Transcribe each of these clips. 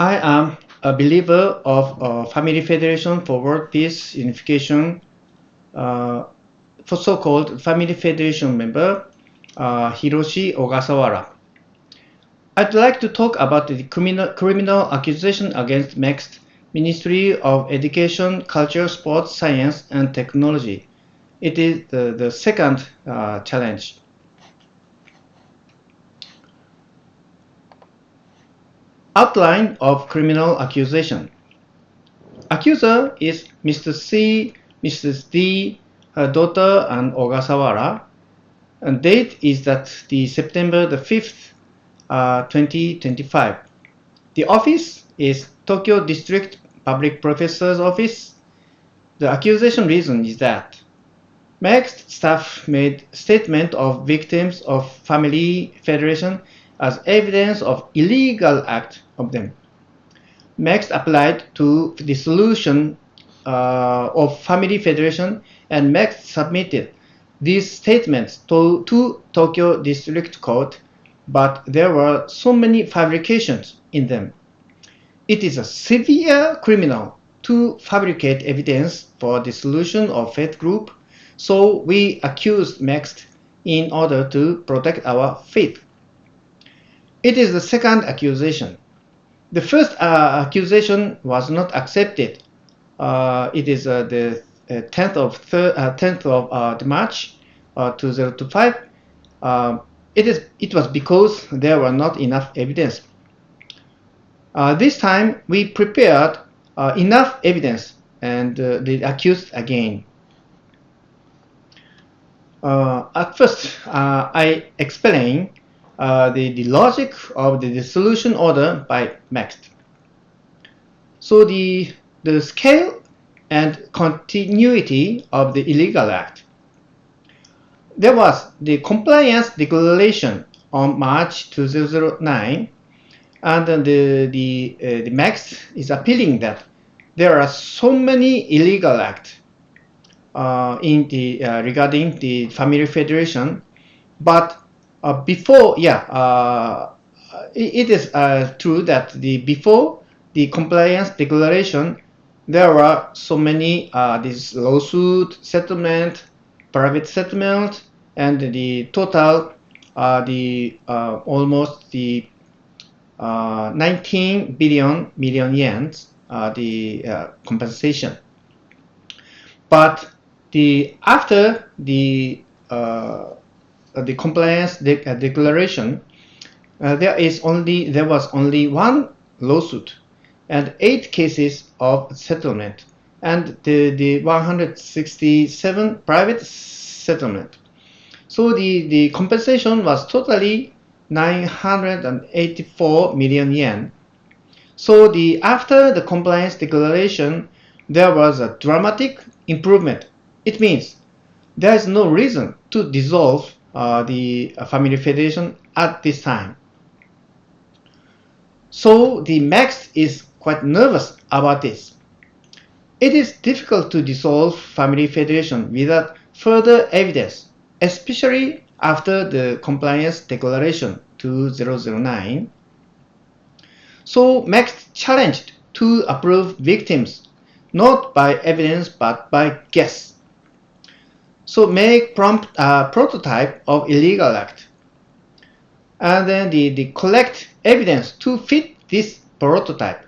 I am a believer of Family Federation for World Peace Unification, for so-called Family Federation member Hiroshi Ogasawara. I'd like to talk about the criminal accusation against MEXT, Ministry of Education, Culture, Sports, Science, and Technology. It is the second challenge. Outline of criminal accusation. Accuser is Mr. C, Mrs. D, her daughter, and Ogasawara. And date is that the September the 5th, 2025. The office is Tokyo District Public Professor's Office. The accusation reason is that MEXT staff made statement of victims of Family Federation as evidence of illegal act of them. MEXT applied to dissolution of Family Federation, and MEXT submitted these statements to Tokyo District Court, but there were so many fabrications in them. It is a severe criminal to fabricate evidence for dissolution of faith group, so we accused MEXT in order to protect our faith. It is the second accusation. The first accusation was not accepted. It is the 10th of March 2025. It was because there were not enough evidence. This time we prepared enough evidence and the accused again. At first, I explain the logic of the dissolution order by MEXT. So the scale and continuity of the illegal act. There was the compliance declaration on March 2009, and the MEXT is appealing that there are so many illegal acts regarding the Family Federation, but it is true that before the compliance declaration, there were so many this lawsuit, settlement, private settlement, and the total almost the 19 million yen compensation. But after the compliance declaration, there was only one lawsuit and 8 cases of settlement, and the 167 private settlement. So the compensation was totally 984 million yen. So after the compliance declaration, there was a dramatic improvement. It means there is no reason to dissolve the Family Federation at this time. So the MEXT is quite nervous about this. It is difficult to dissolve Family Federation without further evidence, especially after the compliance declaration 2009. So MEXT challenged to approve victims not by evidence but by guess. So make prototype of illegal act, and then the collect evidence to fit this prototype.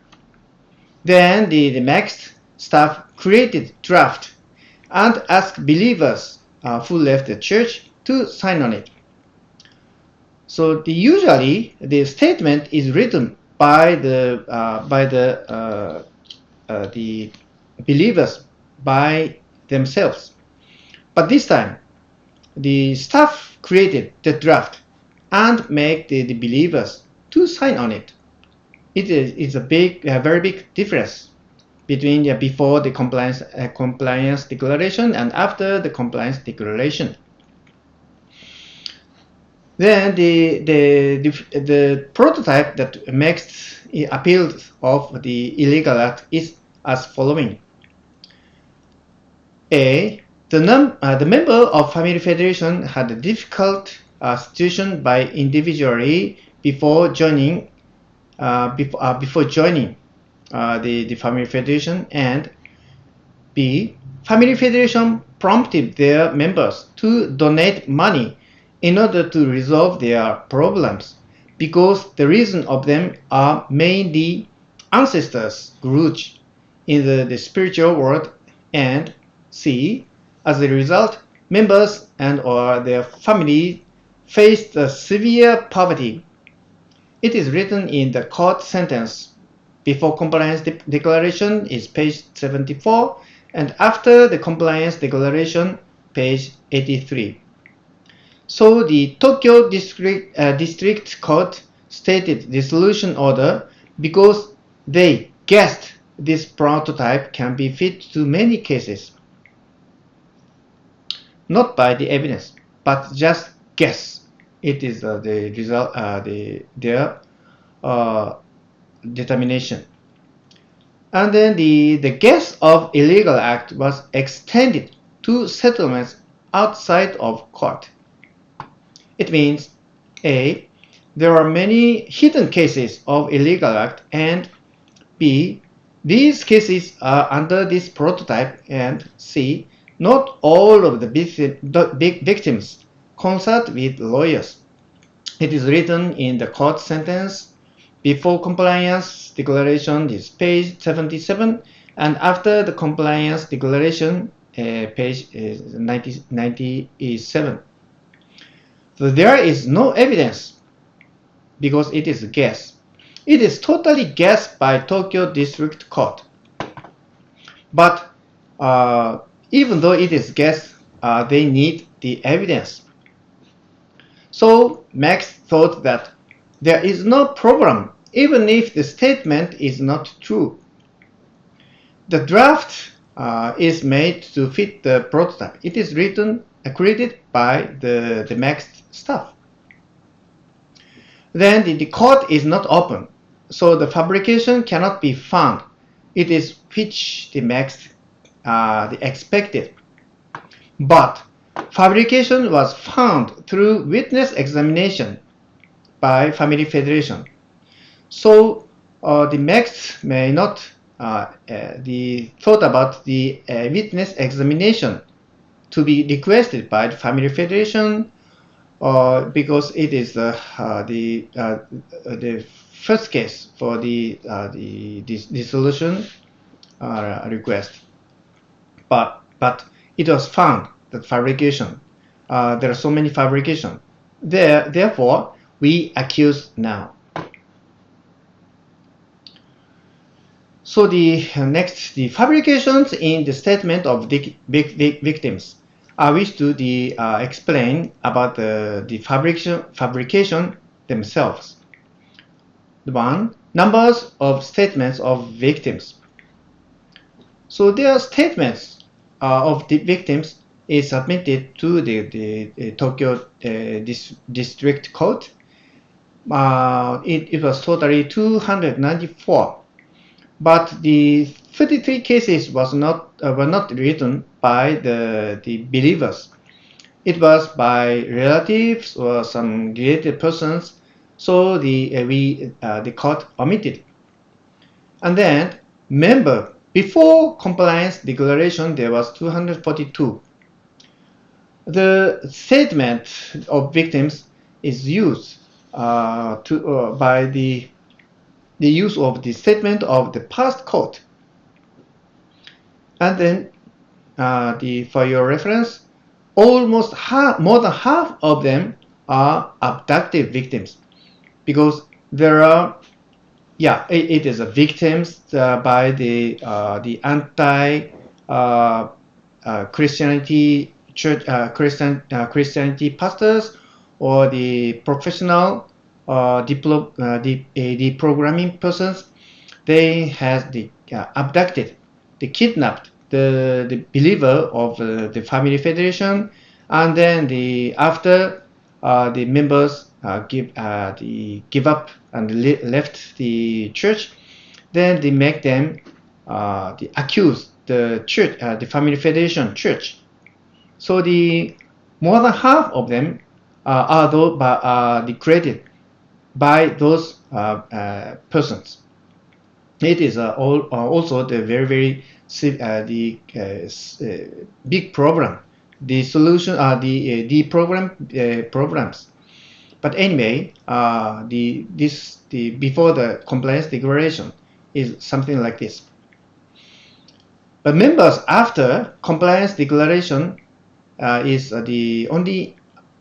Then the MEXT staff created draft and asked believers who left the church to sign on it. So usually the statement is written by the believers by themselves. But this time, the staff created the draft and make the believers to sign on it. It's a very big difference between before the compliance declaration and after the compliance declaration. Then the prototype that MEXT appealed of the illegal act is as following. A. The member of Family Federation had a difficult situation by individually before joining before joining the Family Federation, and B. Family Federation prompted their members to donate money in order to resolve their problems, because the reason of them are mainly ancestors' grudge in the spiritual world, and C. As a result, members and or their family faced severe poverty. It is written in the court sentence. Before compliance declaration is page 74, and after the compliance declaration, page 83. So the Tokyo District Court stated dissolution order because they guessed this prototype can be fit to many cases. Not by the evidence, but just guess. It is the result, their determination. And then the guess of illegal act was extended to settlements outside of court. It means A. There are many hidden cases of illegal act, and B. These cases are under this prototype, and C. Not all of the victims consult with lawyers. It is written in the court sentence. Before compliance declaration is page 77, and after the compliance declaration, page 97. So there is no evidence because it is a guess. It is totally guessed by Tokyo District Court. But even though it is guessed, they need the evidence. So MEXT thought that there is no problem even if the statement is not true. The draft is made to fit the prototype. It is written, accredited by the MEXT staff. Then the court is not open, so the fabrication cannot be found. It is which the MEXT expected. But fabrication was found through witness examination by Family Federation. So the MEXT may not thought about the witness examination to be requested by the Family Federation, because it is the first case for the dissolution request. But it was found that fabrication. There are so many fabrication. Therefore, we accuse now. So the fabrications in the statement of the victims. I wish to explain about the fabrication themselves. One, numbers of statements of victims. So their statements of the victims is submitted to the Tokyo District Court. It was totally 294. But the 33 cases were not written by the believers. It was by relatives or some related persons. So the court omitted. And then before compliance declaration, there was 242. The statement of victims is used by the use of the statement of the past court. And then for your reference, almost more than half of them are abducted victims, because there are it is a victims by the anti Christianity church Christianity pastors, or the professional the programming persons. They has abducted, they kidnapped the believer of the Family Federation, and then after the members give up and left the church, then they make them accuse the church, the Family Federation church. So more than half of them are the credited. by those persons. It is also the very big problem. The solution are the programs. But anyway, the before the compliance declaration is something like this. But members after compliance declaration is the only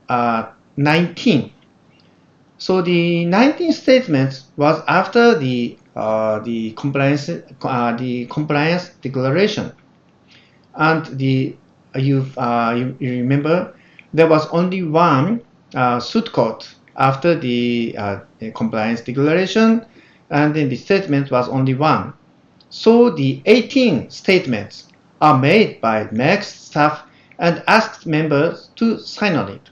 19. So the 19 statements was after the compliance declaration, and you remember there was only one suit court after the compliance declaration, and then the statement was only one. So the 18 statements are made by MEXT staff and asked members to sign on it.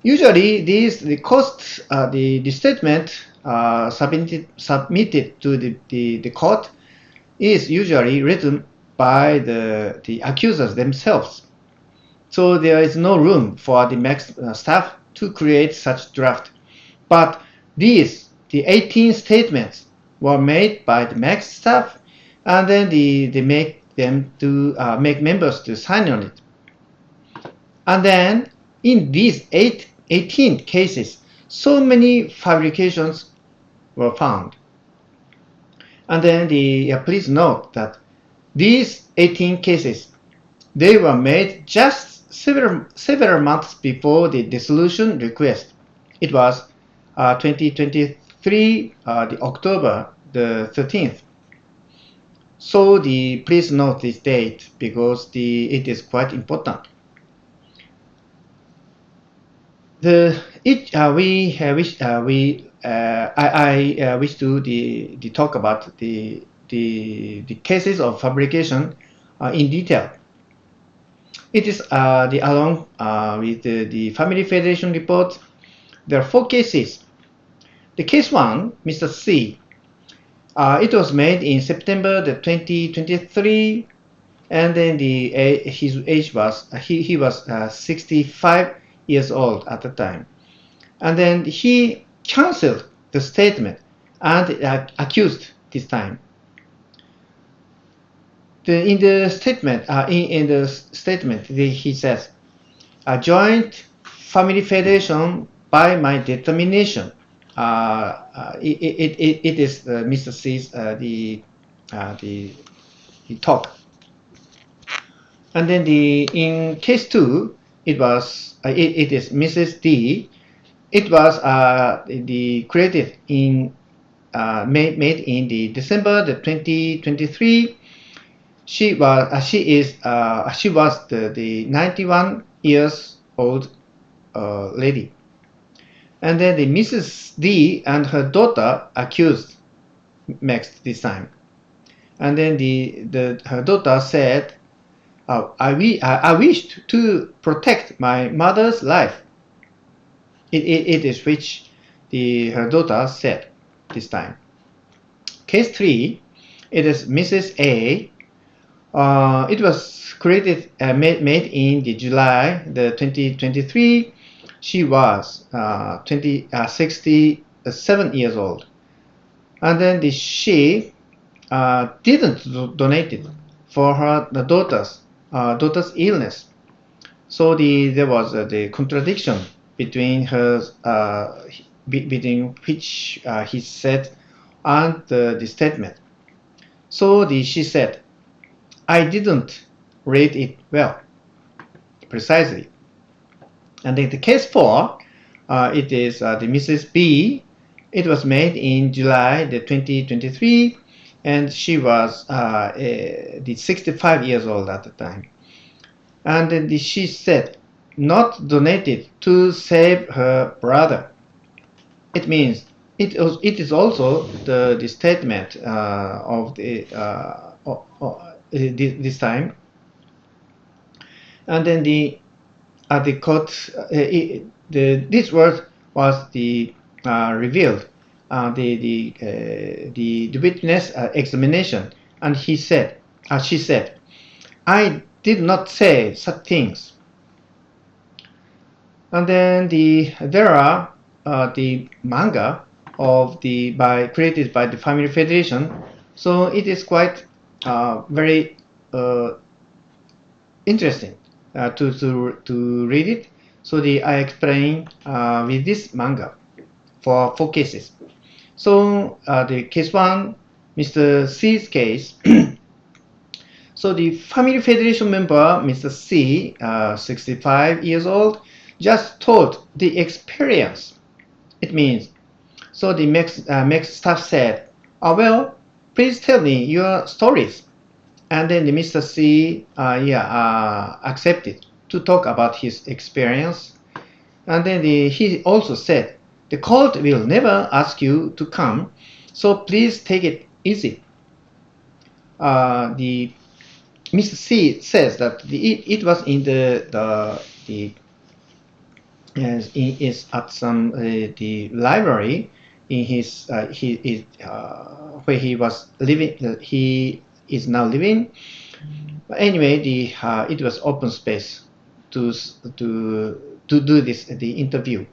Usually, the statement submitted to the court is usually written by the accusers themselves. So there is no room for the MEXT staff to create such draft. But the 18 statements were made by the MEXT staff, and then they make them to make members to sign on it. And then in these 18 cases, so many fabrications were found. And then please note that these 18 cases, they were made just several months before the dissolution request. It was 2023, the October the 13th. So please note this date because it is quite important. I wish to talk about the cases of fabrication in detail. It is along with the Family Federation report. There are 4 cases. The case 1, Mr. C. It was made in September the 2023, and then his age was he was 65 years old at the time, and then he cancelled the statement and accused this time. In the statement, he says, "A joint family federation by my determination." It is Mr. C's the talk, and then in case 2, it is Mrs. D. It was created in made in the December the 2023. She was the 91 years old lady, and then the Mrs. D and her daughter accused MEXT this time, and then her daughter said, I wished to protect my mother's life. It is which her daughter said this time. Case 3, it is Mrs. A. It was created, made in the July the 2023. She was 67 years old, and then she didn't donate it for her daughter's illness. So there was the contradiction between between which he said and the statement. So she said, I didn't read it well, precisely. And then the case 4, it is the Mrs. B. It was made in July the 2023, and she was the 65 years old at the time. And then she said, not donated to save her brother. It means it is also the statement of this time. And then the court, this word was revealed the witness examination, and she said, I did not say such things. And then there are the manga of the created by the Family Federation. So it is quite very interesting to read it. So I explain with this manga for 4 cases. So the case 1, Mr. C's case. So the Family Federation member, Mr. C, 65 years old, just told the experience. It means, so the MEXT staff said, oh, well, please tell me your stories. And then the Mr. C accepted to talk about his experience. And then he also said, the court will never ask you to come, so please take it easy. The Mr. C says that it was in is at some the library in his where he was living. He is now living. Anyway, it was open space to do the interview.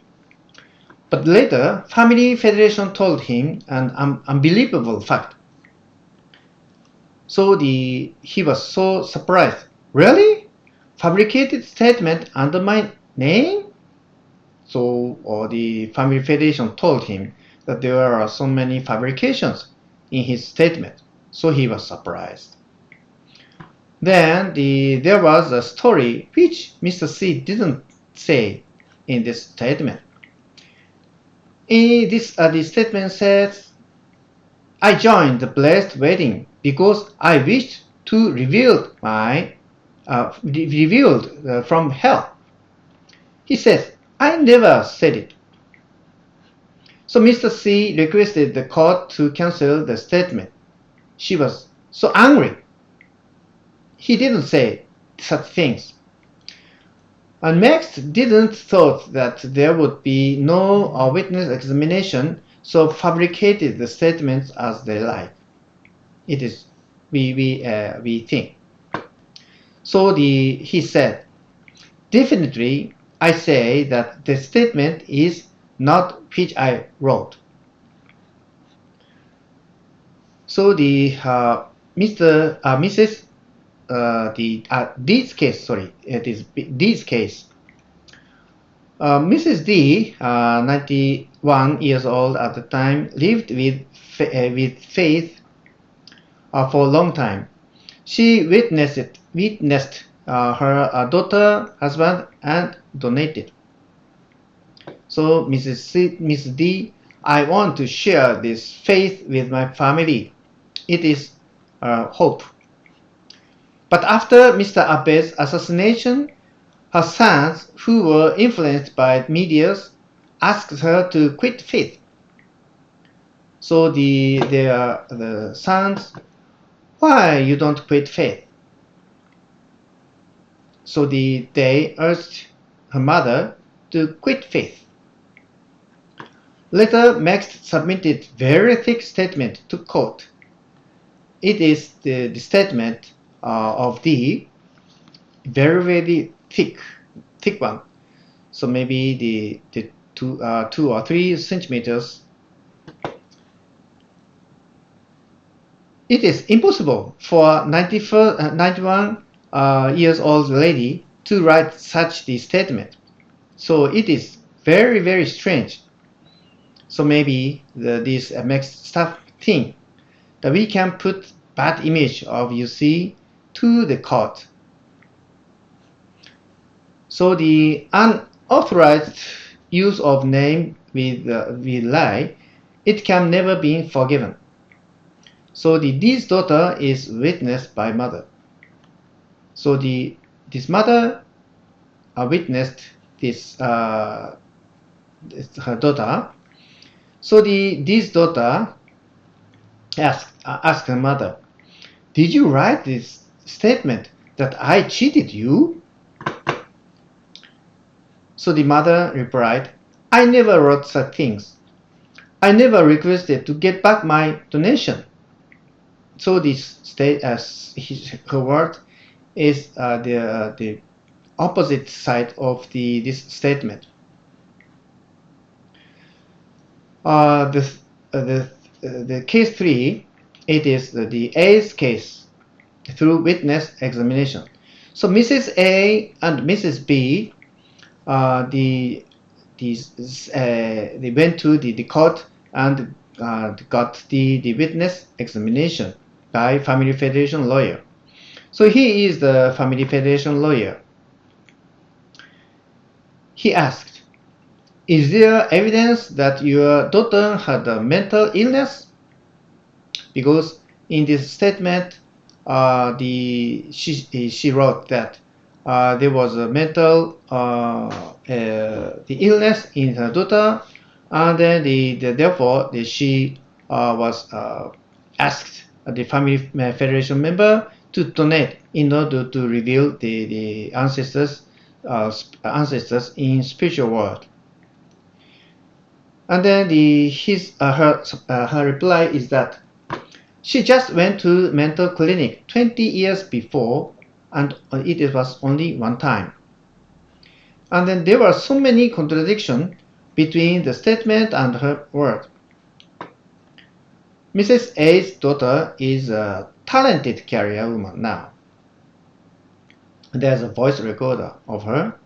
But later, Family Federation told him an unbelievable fact. So he was so surprised. Really? Fabricated statement under my name? So the Family Federation told him that there are so many fabrications in his statement. So he was surprised. Then there was a story which Mr. C didn't say in this statement. The statement says, I joined the blessed wedding because I wished to revealed from hell. He says, I never said it. So Mr. C requested the court to cancel the statement. She was so angry. He didn't say such things. And MEXT didn't thought that there would be no witness examination, so fabricated the statements as they like. It is we think. So he said, definitely I say that the statement is not which I wrote. So Mrs. D's case, sorry, it is D's case. Mrs. D, 91 years old at the time, lived with faith for a long time. She witnessed her daughter, husband, and donated. So Mrs. D, I want to share this faith with my family. It is hope. But after Mr. Abe's assassination, her sons, who were influenced by media, asked her to quit faith. So the sons, why you don't quit faith? So they urged her mother to quit faith. Later, MEXT submitted very thick statement to court. It is the statement of the very thick one. So maybe the 2 or 3 centimeters. It is impossible for 91 years old lady to write such the statement. So it is very strange. So maybe this MEXT staff think that we can put bad image of UC to the court. So the unauthorized use of name with lie, it can never be forgiven. So D's daughter is witnessed by mother. So this mother witnessed this her daughter. So D's daughter asked her mother, did you write this statement that I cheated you? So the mother replied, I never wrote such things. I never requested to get back my donation. So this her word is the opposite side of this statement. The, the case 3, it is the A's case through witness examination. So Mrs. A and Mrs. B, they went to the court and got the witness examination by Family Federation lawyer. So he is the Family Federation lawyer. He asked, "Is there evidence that your daughter had a mental illness?" Because in this statement, she wrote that there was a mental the illness in her daughter, and then therefore she was asked the Family Federation member to donate in order to reveal the ancestors in spiritual world. And then her reply is that she just went to mental clinic 20 years before, and it was only one time. And then there were so many contradictions between the statement and her word. Mrs. A's daughter is a talented career woman now. There's a voice recorder of her.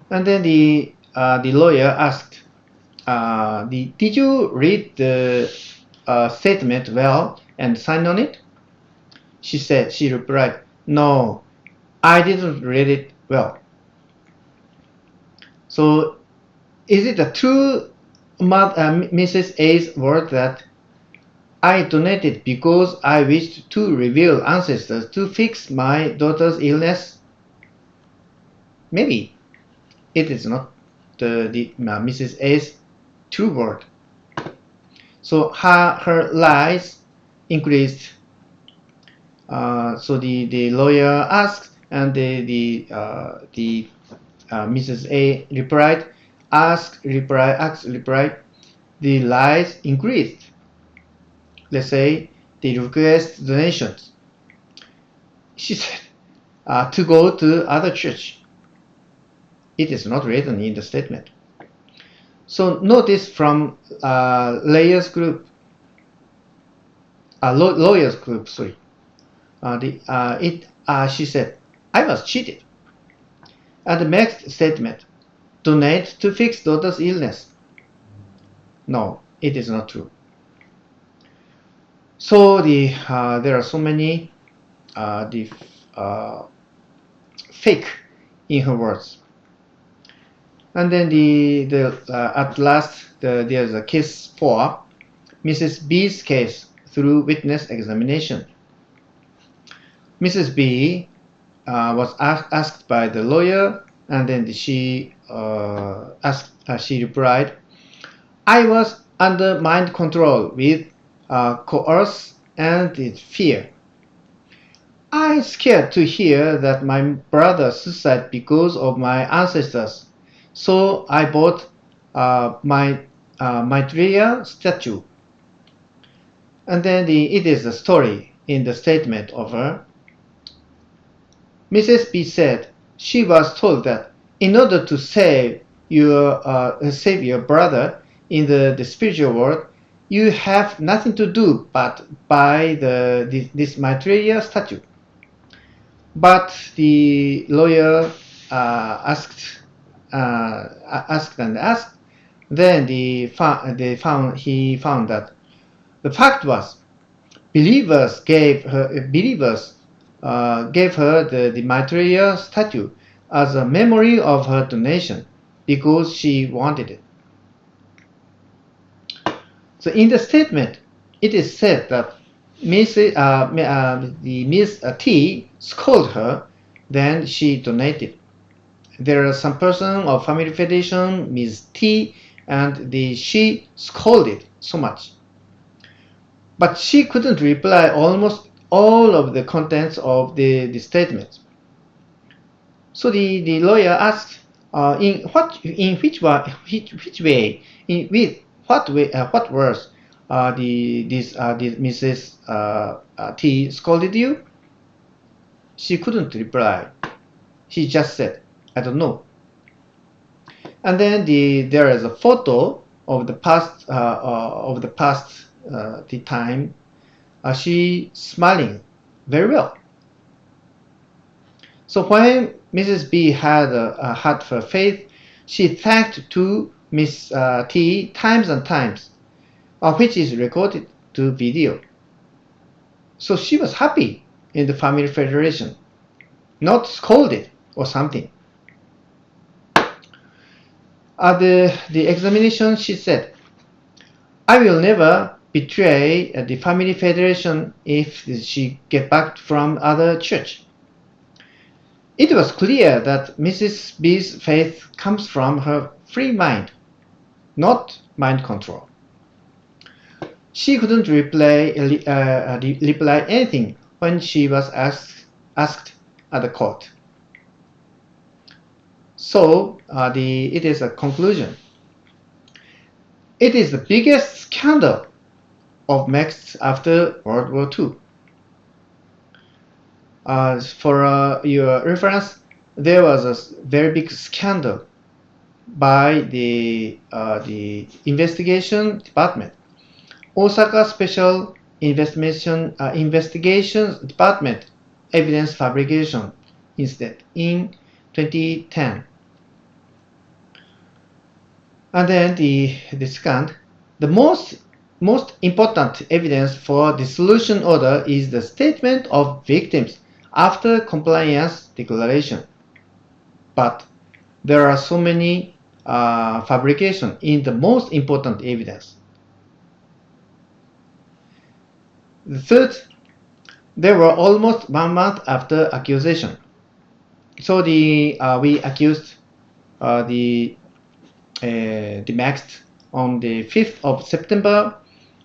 And then the lawyer asked, did you read the statement well and sign on it? She replied, "No, I didn't read it well." So is it a true Mrs. A's word that I donated because I wished to reveal ancestors to fix my daughter's illness? Maybe it is not the Mrs. A's true word. So her lies increased. So the lawyer asked, and the Mrs. A replied, asked, replied. The lies increased. Let's say they request donations. She said to go to other church. It is not written in the statement. So notice from lawyers group, sorry. She said, "I was cheated." And the next statement, donate to fix daughter's illness. No, it is not true. So there are so many fake in her words. And then at last there's a case 4, Mrs. B's case through witness examination. Mrs. B was asked by the lawyer, and then she replied, "I was under mind control with coerce and fear. I scared to hear that my brother suicide because of my ancestors, so I bought my Maitreya statue." And then it is a story in the statement of her. Mrs. B said she was told that in order to save your brother in the spiritual world, you have nothing to do but buy this Maitreya statue. But the lawyer asked and asked. Then he found that the fact was believers gave her the Maitreya statue as a memory of her donation because she wanted it. So in the statement, it is said that Miss T scolded her, then she donated. There are some person of Family Federation, Ms. T, and she scolded so much. But she couldn't reply almost all of the contents of the statement. So the lawyer asked, what words this Mrs. T scolded you? She couldn't reply. She just said, "I don't know." And then there is a photo of the past the time, she smiling very well. So when Mrs. B had her faith, she thanked to Miss T times and times, which is recorded to video. So she was happy in the family federation, not scolded or something. At the examination, she said, I will never betray the family federation if she get back from other church. It was clear that Mrs. B's faith comes from her free mind, not mind control. She couldn't reply anything when she was asked at the court. So it is a conclusion. It is the biggest scandal of MEXT after World War II. For your reference, there was a very big scandal by the investigation department, Osaka Special Investigations Department, evidence fabrication instead in 2010. And then the second, the most important evidence for dissolution order is the statement of victims after compliance declaration. But there are so many fabrication in the most important evidence. The third, there were almost 1 month after accusation. So we accused the MEXT on the 5th of September.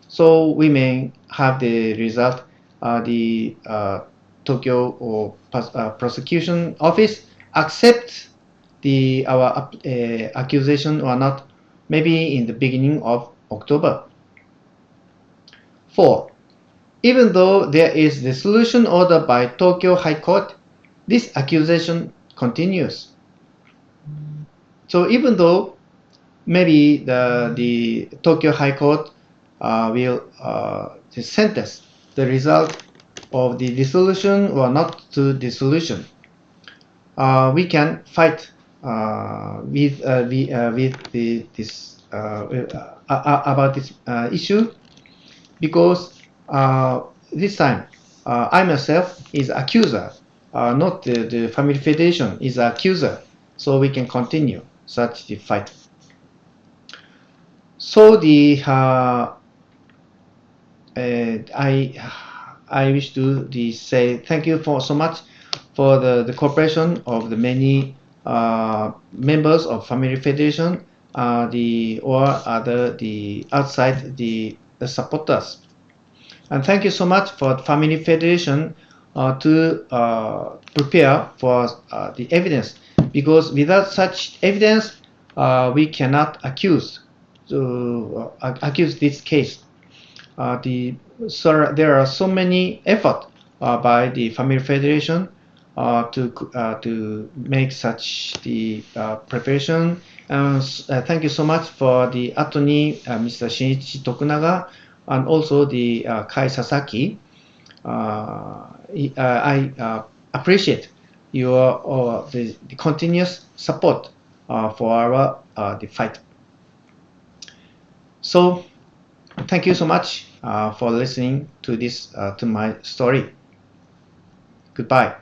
So we may have the result. The Tokyo prosecution office accept our accusation or not, maybe in the beginning of October. 4. Even though there is dissolution order by Tokyo High Court, this accusation continues. So even though maybe the Tokyo High Court will sentence the result of the dissolution or not to dissolution, we can fight with this about this issue, because this time I myself is accuser, not the family federation is accuser, so we can continue such the fight. So I wish to say thank you for so much for the cooperation of the many members of family federation, or other the outside the supporters. And thank you so much for family federation to prepare for the evidence, because without such evidence we cannot accuse this case. So there are so many efforts by the family federation to make such the preparation. Thank you so much for the attorney Mr. Shinichi Tokunaga, and also the Kai Sasaki. I appreciate your the continuous support for our the fight. So thank you so much for listening to this to my story. Goodbye.